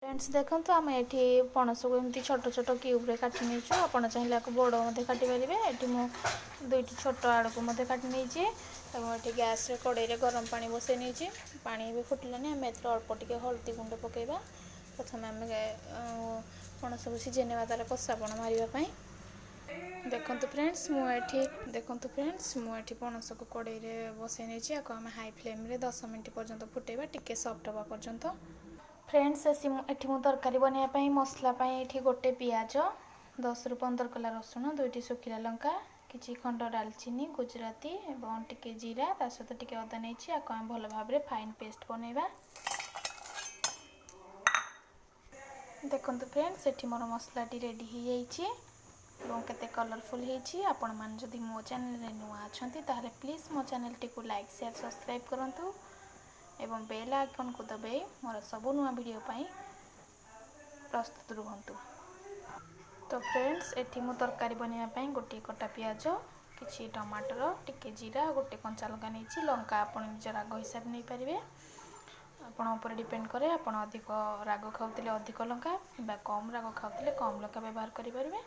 Friends देखो आम ये पणस को एमती छोट छोट क्यूब्रे काटी नहीं आपड़ चाहिए बड़ मत काटी पारे ये मुझे दुईट छोट आड़ को काटी नहीं ये गैस कड़े गरम पानी बसई नहीं पानी भी फुटलानी आम अल्प टिके हल्दी गुंड पकेबा प्रथम आम पणस को सीझे ना तार कषापण मारे देखु फ्रेंड्स मुझे पणस को कड़े बसई नहीं आम हाई फ्लेम 10 मिनट पर्यंत फुटेबा टिके सफ्ट हवा पर्यंत। फ्रेंड्स एठी मु तरकारी बनाइबा मसला ये गोटे पियाज 10 ରୁ 15 कला रसुण 2टी सुखिला लंका किछि खंड दालचीनी गुजराती एवं टिके जीरा ता सहित टिके अदा नहीं आम भल भाव फाइन पेस्ट बनइबा। देखो फ्रेंड्स एठी मोर मसलाटी रेडी हो जाइए और केते कलरफुल होइछि। आपण मान जदि मो चैनल रे नुआ अछंती ताले प्लीज मो चैनल टी को लाइक शेयर सब्सक्राइब करंतु एवं बेल आइकन को दबाई मोर सबु नुआ वीडियो पाई प्रस्तुत रुहंतु। तो फ्रेंड्स एठी मु तरकारी बनिया पाई गोटे कटा पियाज किछि टमाटर टिके जीरा गोटे कंचा लंका नहीं लंका आपण निज राग हिसाब नहीं पारे आपण ऊपर डिपेंड करे आपण अधिक राग खाउतिले अधिक लंका बा कम राग खाउतिले कम लंका व्यवहार करि परिबे।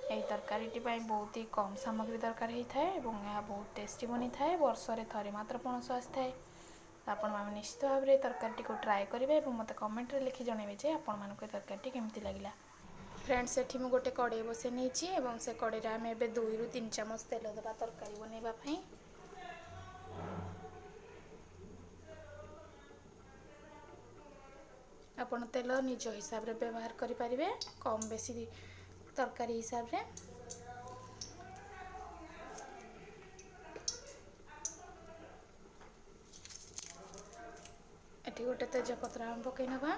एही तरकारीटी पाई बहुत ही कम सामग्री दरकार होता है और यह बहुत टेस्टी बनी थाए वर्ष रे थरे मात्र पणस आसी आपण माने निश्चित भाव में तरकारी को ट्राए करेंगे और मत कमेंट रे लिखि जनइबे जे आपण मानको तरकारी केमती लागिला। फ्रेंड्स एठी मु गोटे कड़े बसे नहीं एवं से कड़े आम ए 2 ରୁ 3 चामच तेल देवा तरकारी बनइबा पई। आपण तेल निज हिसाब रे व्यवहार करि परिबे कम बेसी तरकारी हिसाब रे। एठी गोटे तेजपत्र आम पकई नबा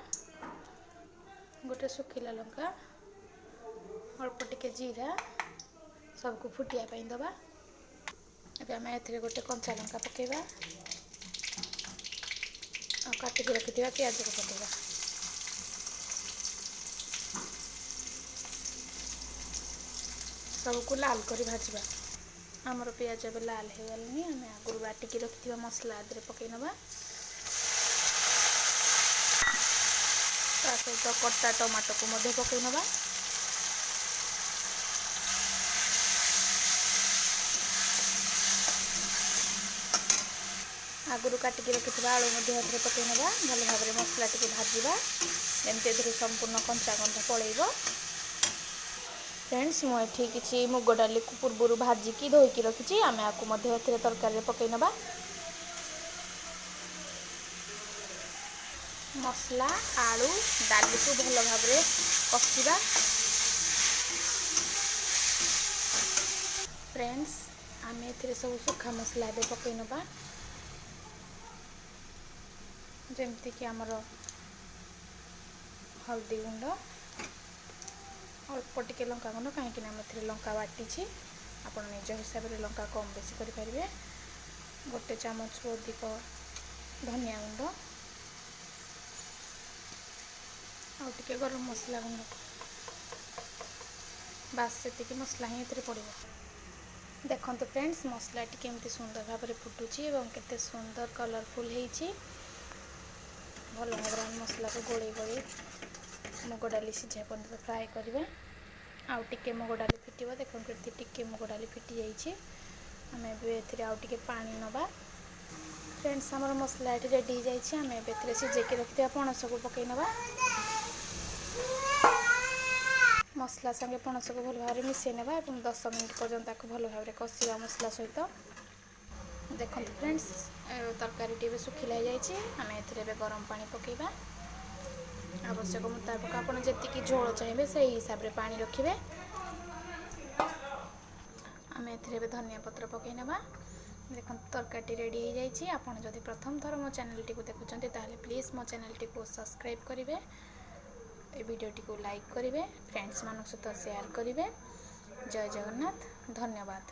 गोटे सुखिला लंका अल्प टिके जीरा सबको फुटिया पाई दबा। अब आम ए गोटे कंचा लंका पकेबा और काटिक रखिथिबा पियाज को पकेबा। सबको लाल करी भाजबा। आमर पियाज अब लाल हो गलानी आम आगुरी बाटिकी रखिथिबा मसला आदरे पकई नबा ता सहित कटा टमाटो को मध्य पकई नबा। आगुरी काटिकी रखिथिबा आलू मध्य पकई नबा भल भाव में मसला टिके भाजबा एमती संपूर्ण कंचा गंध पलैब। फ्रेंड्स मुझे किसी मुग डाली को पूर्व भाजिकी धोईकी रखी आम आपको तरकारी पकई नबा। मसला आलू डाली को भल भाव में कषिबा। फ्रेंड्स आम ए सब सुखा मसला ए पकई नबा जमती कि आमर हल्दी गुंड अल्प टिके लंका गुंड कहीं लंका बाटी आपण निज हिसाब से लंका कम बेसी करें गोटे चामच अधिक धनिया गुंड आउ टिके गरम मसला गुंड बास से मसला ही पड़ो। देखो फ्रेंड्स मसला टी केमती सुंदर भाव में फुटुची और केते सुंदर कलरफुल होइची भल भाव मसला को गोड़े गोड़े मुग डाली सीझा पर्यंत फ्राए करेंगे आउ टिके मुग डाली फिटिबो। देखो टिके मुग डाली फिटी जाइए आम ए पानी नबा। फ्रेंड्स आमर मसला ये रेडी हो जाइए आम ए सीझेक रखिया पणस को पकई नबा। मसला संगे पणस को भल भाव में मिसई नेबा और 10 मिनट पर्यंत भल भाव में कषिबा मसला सहित। देखो फ्रेंड्स तरकारी सुखिला हो जाइए आम ए गरम पानी पकेबा आवश्यक मुताबिक आप जी झोल चाहिए से हिसाब से पानी रखिए। आम ए धनिया पत्र पकई नबा। देखो तरकारी रेडी हो जाइए। आपड़ जदि प्रथम थर मो चैनल टी देखुं ताले प्लीज मो चैनल टी को सब्सक्राइब करेंगे ए वीडियो टी को लाइक करेंगे फ्रेंड्स मान सहित शेयर करेंगे। जय जगन्नाथ धन्यवाद।